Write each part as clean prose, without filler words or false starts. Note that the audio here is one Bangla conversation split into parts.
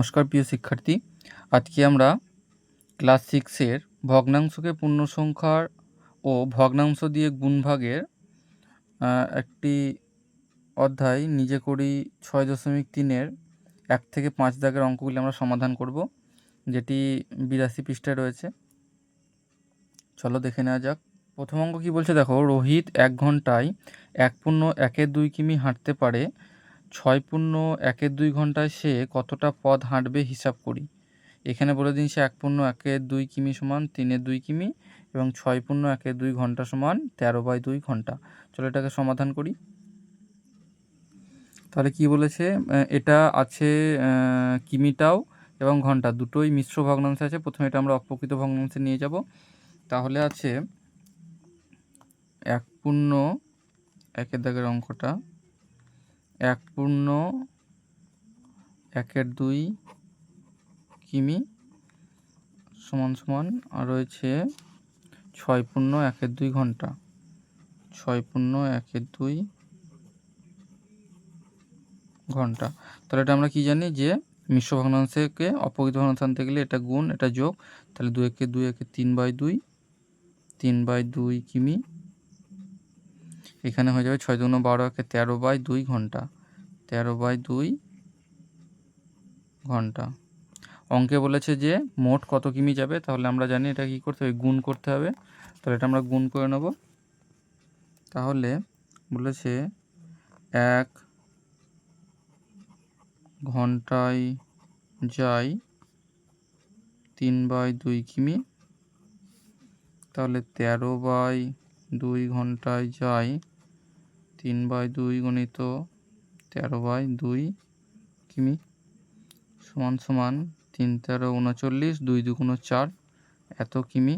নমস্কার প্রিয় শিক্ষার্থী, আজকে আমরা ক্লাস 6-এর ভগ্নাংশকে পূর্ণসংখ্যার ও ভগ্নাংশ দিয়ে গুণভাগের একটি অধ্যায় নিজে করি 6.3-এর 1 থেকে 5 দাগের অঙ্কগুলি আমরা সমাধান করব, যেটি 82 পৃষ্ঠায় রয়েছে। চলো দেখে নেওয়া যাক। প্রথম অঙ্ক কী বলছে দেখো, রোহিত 1 ঘন্টায় 1.1-2 কিমি হাঁটতে পারে, 6.1-2 ঘন্টায় সে কতটা পথ হাঁটবে হিসাব করি। এখানে বলে দিন সে 1.1-2 কিমি সমান 3/2 কিমি এবং 6.1-2 ঘন্টা সমান 13/2 ঘন্টা। চলো এটাকে সমাধান করি। তাহলে কি বলেছে, এটা আছে কিমিটাও এবং ঘন্টা দুটোই মিশ্র ভগ্নাংশে আছে। প্রথমে এটা আমরা অপ্রকৃত ভগ্নাংশে নিয়ে যাব। তাহলে আছে 1.1 দাগের অঙ্কটা 1.1-2 কিমি সমান সমান আর রয়েছে 6.1-2 ঘন্টা, 6.1-2 ঘন্টা। তাহলে এটা আমরা কি জানি যে মিশ্র ভগ্নাংশকে অপ্রকৃত ভগ্নাংশে আনতে গেলে এটা গুণ, এটা যোগ, তাহলে 2 একে 3/2, 3/2 কিমি। এখানে হয়ে যাবে 6 × 12 একে 13/2 ঘন্টা, 13/2 ঘন্টা। অঙ্কে বলেছে যে মোট কত কিমি যাবে, তাহলে আমরা জানি এটা কি করতে হবে, গুণ করতে হবে। তাহলে এটা আমরা গুণ করে নেব। তাহলে বলেছে 1 ঘন্টায় যায় 3/2 কিমি, তাহলে 13/2 ঘন্টায় যায় 3/2 গুণিত 13/2 কিমি সমান সমান 3 × 13 = 39, 2 × 2 = 4, এত কিমি।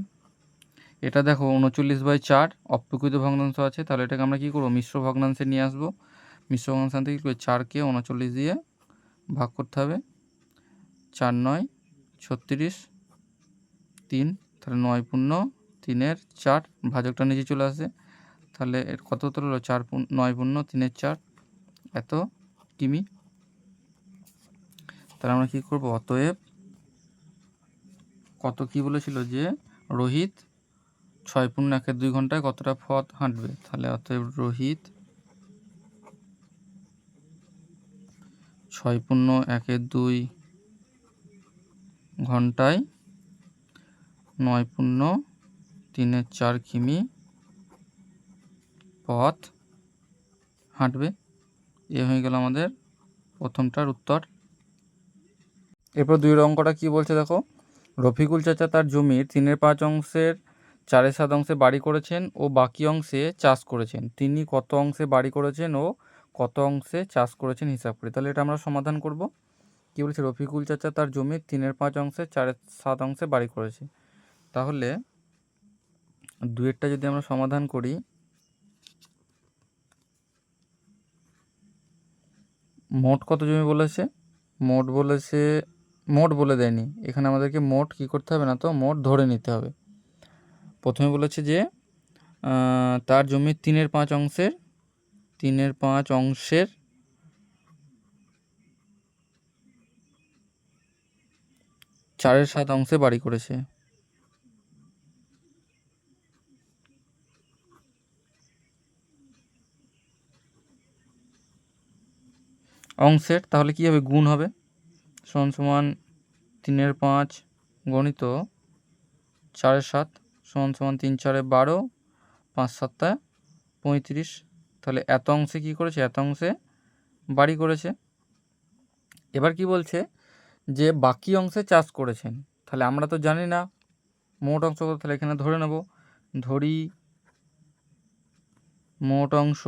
এটা দেখো 39/4 অপ্রকৃত ভগ্নাংশ আছে, তাহলে এটাকে আমরা কী করবো, মিশ্র ভগ্নাংশে নিয়ে আসবো। মিশ্র ভগ্নাংশ আনতে কী করবো, 4কে 39 দিয়ে ভাগ করতে হবে। 4 × 9 = 36, 3, তাহলে 9×3=4, ভাজকটা নিচে চলে আসে। তাহলে এর কত উত্তর হলো, 9×3=4, এত কিমি। তাহলে আমরা কী করবো, অতএব কত কি বলেছিল যে রোহিত 6.1-2 ঘন্টায় কতটা পথ হাঁটবে। তাহলে অতএব রোহিত 6.1-2 ঘন্টায় 9.3-4 কিমি পথ হাঁটবে। এ হয়ে গেল আমাদের প্রথমটার উত্তর। এরপর 2 অঙ্কটা কি বলছে দেখো, রফিকুল চাচা তার জমির 3/5 অংশের 4/7 অংশে বাড়ি করেছেন ও বাকি অংশে চাষ করেছেন। তিনি কত অংশে বাড়ি করেছেন ও কত অংশে চাষ করেছেন হিসাব করি। তাহলে এটা আমরা সমাধান করব। কী বলছে, রফিকুল চাচা তার জমির 3/5 অংশে 4/7 অংশে বাড়ি করেছে। তাহলে 2-এরটা যদি আমরা সমাধান করি, মোট কত জমি বলেছে, মোট বলেছে, মোট বলে দেয়নি। এখানে আমাদেরকে মোট কি করতে হবে না, তো মোট ধরে নিতে হবে। প্রথমে বলেছে যে তার জমির 3/5 অংশের 4/7 অংশে বাড়ি করেছে। অংশের তাহলে কি হবে, গুণ হবে, সমান সমান 3/5 গণিত 4/7 সমান সমান 3 × 4 = 12, 5 × 7 = 35। তাহলে এত অংশে কি করেছে, এত অংশে বাড়ি করেছে। এবার কি বলছে যে বাকি অংশে চাষ করেছেন। তাহলে আমরা তো জানি না মোট অংশ কত, তাহলে এখানে ধরে নেব, ধরি মোট অংশ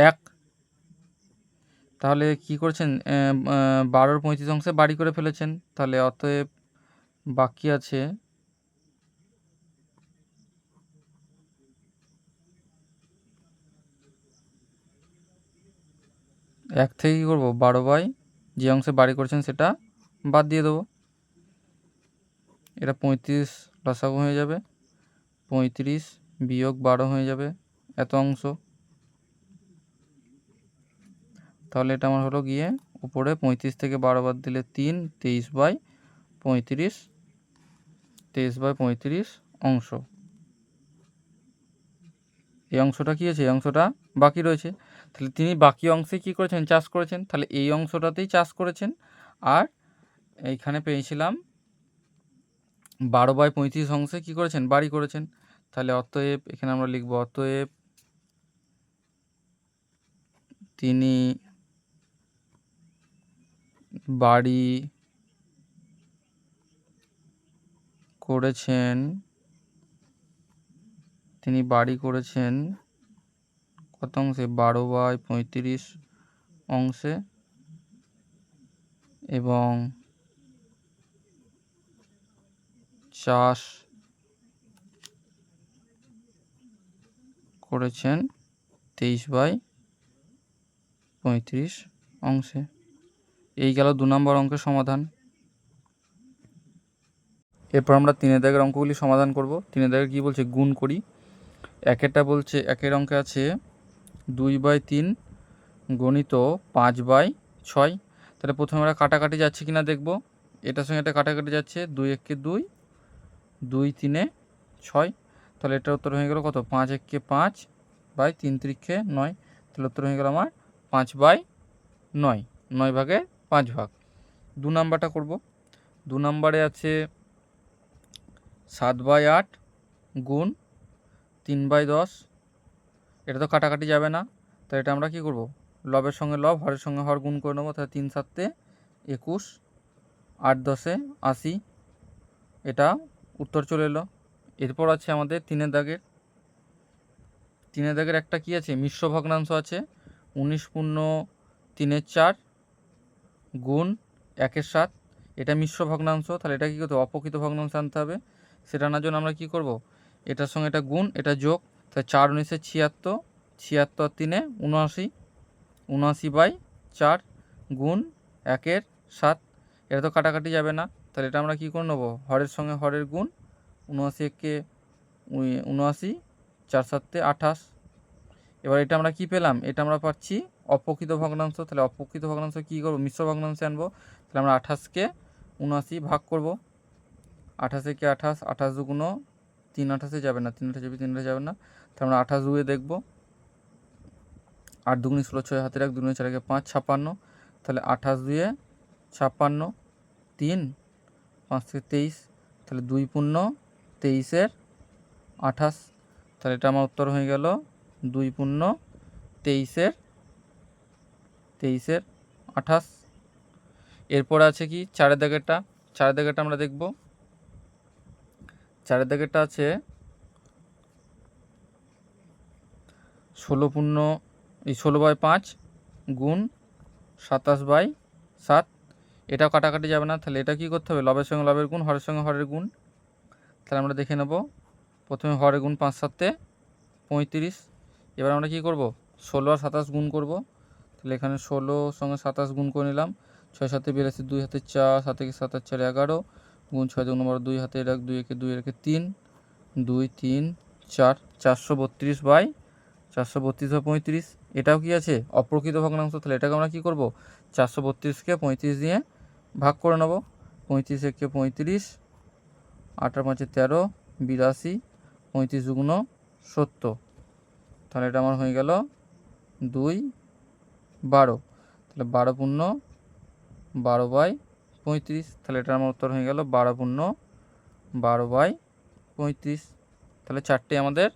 1। তাহলে কি করেছেন, 12/35 অংশে বাড়ি করে ফেলেছেন। তাহলে অতএব বাকি আছে 1 থেকে কী করবো, 12 যে অংশে বাড়ি করেছেন সেটা বাদ দিয়ে দেবো। এটা 35 লসাগু হয়ে যাবে, 35 - 12 হয়ে যাবে এত অংশ। তাহলে এটা আমার হলো গিয়ে উপরে 35 থেকে 12 বাদ দিলে 3, 23/35, 23/35 অংশ। এই অংশটা কী আছে? এই অংশটা বাকি রয়েছে। তাহলে তিনি বাকি অংশে কী করেছেন? চাষ করেছেন। তাহলে এই অংশটাতেই চাষ করেছেন। আর এইখানে পেয়েছিলাম 12/35 অংশে কী করেছেন? বাড়ি করেছেন। তাহলে অতএব এখানে আমরা লিখব অতএব তিনি বাড়ি করেছেন কত অংশে? 12/35 অংশে এবং চাষ করেছেন 23/35 অংশে। এই গেল 2 নম্বর অঙ্কের সমাধান। এরপর আমরা 3 দাগের অঙ্কগুলি সমাধান করব। 3 দাগের কী বলছে? গুণ করি। একেরটা বলছে, একের অঙ্কে আছে 2/3 গণিত 5/6। তাহলে প্রথমে আমরা কাটাকাটি যাচ্ছে কিনা দেখব। এটার সঙ্গে এটা কাটাকাটি যাচ্ছে, 2 একে 2, 2 3 6। তাহলে এটার উত্তর হয়ে গেল কত? 5 একে 5/3 3 9। তাহলে উত্তর হয়ে গেল আমার 5/9, 9 ভাগে 5 ভাগ। 2 নাম্বারটা করব। 2 নাম্বারে আছে 7/8 গুণ 3/10। এটা তো কাটাকাটি যাবে না, তাই এটা আমরা কী করব? লবের সঙ্গে লব, হরের সঙ্গে হর গুণ করে নেবো। তাহলে 3 7 21, 8 10 80। এটা উত্তর চলে এলো। এরপর আছে আমাদের 3 দাগের একটা কি আছে? মিশ্র ভগ্নাংশ আছে। 19/3 গুণ 1/7। এটা মিশ্র ভগ্নাংশ। তাহলে এটা কী করতে হবে? অপ্রকৃত ভগ্নাংশ আনতে হবে। সেটা আনার জন্য আমরা কী করব? এটার সঙ্গে এটা গুণ, এটা যোগ। তাহলে 4 19 76, 76 3 79, 79/4 গুণ 1/7। এটা তো কাটাকাটি যাবে না, তাহলে এটা আমরা কী করে নেবো? হরের সঙ্গে হরের গুণ। 79 একে 79, 4 7 28। এবার এটা আমরা কি পেলাম? এটা আমরা পাচ্ছি অপ্রকৃত ভগ্নাংশ। তাহলে অপ্রকৃত ভগ্নাংশ কী করবো? মিশ্র ভগ্নাংশে আনবো। তাহলে আমরা 28কে 79 ভাগ করব। 28 একে 28, 28 দুগুণ 3 28 যাবে না, 3 28 যাবে, 3 28 যাবে না। তাহলে আমরা 28 দুয়ে দেখব। 8 দুগুণে 16, 6 হাতের 1, 2 4 একে 5, 56। তাহলে 28 দুয়ে 56, 3 5 থেকে 23। তাহলে 2 পূর্ণ 23 28। তাহলে এটা আমার উত্তর হয়ে গেল 2 পূর্ণ 23 28। এরপর আছে কি? 4 দাগেরটা। 4 দাগেরটা আমরা দেখব। 4 দাগেরটা আছে 16/5 গুণ 27/7। এটাও কাটাকাটি যাবে না, তাহলে এটা কী করতে হবে? লবের সঙ্গে লবের গুণ, হরের সঙ্গে হরের গুণ। তাহলে আমরা দেখে নেব। প্রথমে হরের গুণ 5 7 35। এবার আমরা কী করব? 16 আর 27 গুণ করব। তাহলে এখানে 16 সঙ্গে 27 গুণ করে নিলাম। 6 7 82, 2 হাতে 4, 7 একে 7 আর 4 11 গুণ 6 2 নম্বর 2 হাতে 1, 2 একে 2 একে 3, 2 3 4, 432/35। এটাও কি আছে? অপ্রকৃত ভগ্নাংশ। তাহলে এটাকে আমরা কী করব? 432কে 35 দিয়ে ভাগ করে নেব। 35 একে 35, 8 আর 5 13, 82, 35 দুগুণ 70। তাহলে এটা আমার হয়ে গেল 2 12। তাহলে 12 পূর্ণ 12/35। তাহলে এটা আমার উত্তর হয়ে গেল 12 পূর্ণ 12/35। তাহলে 4টে আমাদের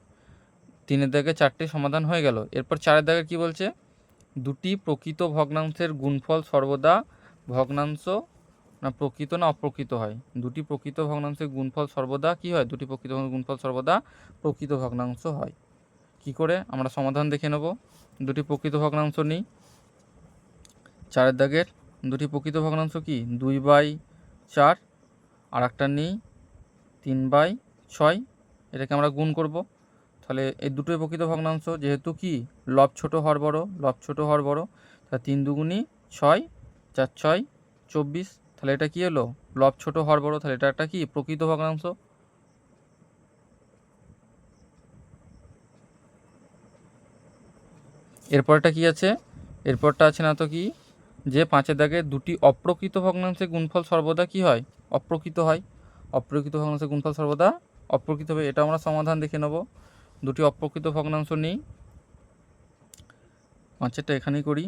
3 দাগে 4টে সমাধান হয়ে গেল। এরপর 4 দাগে কি বলছে? দুটি প্রকৃত ভগ্নাংশের গুণফল সর্বদা ভগ্নাংশ না প্রকৃত না অপ্রকৃত হয়। দুটি প্রকৃত ভগ্নাংশের গুণফল সর্বদা কি হয়? দুটি প্রকৃত গুণফল সর্বদা প্রকৃত ভগ্নাংশ হয়। কি করে? আমরা সমাধান দেখে নেব। দুটি প্রকৃত ভগ্নাংশ নিই। 4 দাগের দুটি প্রকৃত ভগ্নাংশ কি? 2/4 আর একটা নিই 3/6। এটাকে আমরা গুণ করব। তাহলে এই দুটোই প্রকৃত ভগ্নাংশ, যেহেতু কি লব ছোট হর বড়, লব ছোট হর বড়। তাহলে 3 দুগুণি 6, 4 6 24। তাহলে এটা কি হলো? লব ছোট হর বড়। তাহলে এটা একটা কি প্রকৃত ভগ্নাংশ। এরপরটা কি আছে? এরপরটা আছে না তো কি, যে 5-এর দাগে দুটি অপ্রকৃত ভগ্নাংশের গুণফল সর্বদা কি হয়, অপ্রকৃত হয়। অপ্রকৃত ভগ্নাংশের গুণফল সর্বদা অপ্রকৃত হবে। এটা আমরা সমাধান দেখে নেব। দুটি অপ্রকৃত ভগ্নাংশ নিই, 5-এরটা এখানেই করি।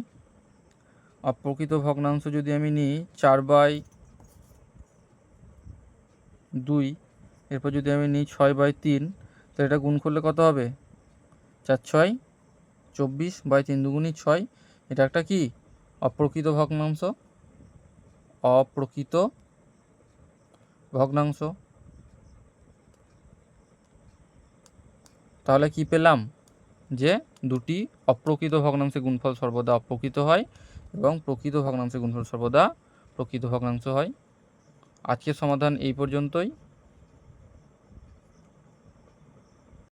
অপ্রকৃত ভগ্নাংশ যদি আমি নিই 4/2, এরপর যদি আমি নিই 6/3, তো এটা গুণ করলে কত হবে, 4×6 24/3 দুগুণী 6। এটা একটা কি, অপ্রকৃত ভগ্নাংশ, অপ্রকৃত ভগ্নাংশ। তাহলে কি পেলাম, যে দুটি অপ্রকৃত ভগ্নাংশের গুণফল সর্বদা অপ্রকৃত হয় এবং প্রকৃত ভগ্নাংশের গুণফল সর্বদা প্রকৃত ভগ্নাংশ হয়। আজকের সমাধান এই পর্যন্তই।